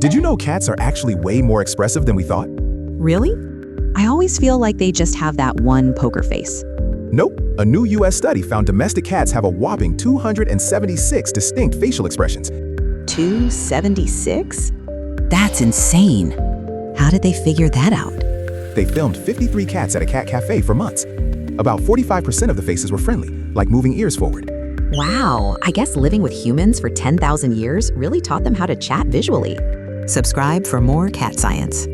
Did you know cats are actually way more expressive than we thought? Really? I always feel like they just have that one poker face. Nope. A new US study found domestic cats have a whopping 276 distinct facial expressions. 276? That's insane. How did they figure that out? They filmed 53 cats at a cat cafe for months. About 45% of the faces were friendly, like moving ears forward. Wow, I guess living with humans for 10,000 years really taught them how to chat visually. Subscribe for more cat science.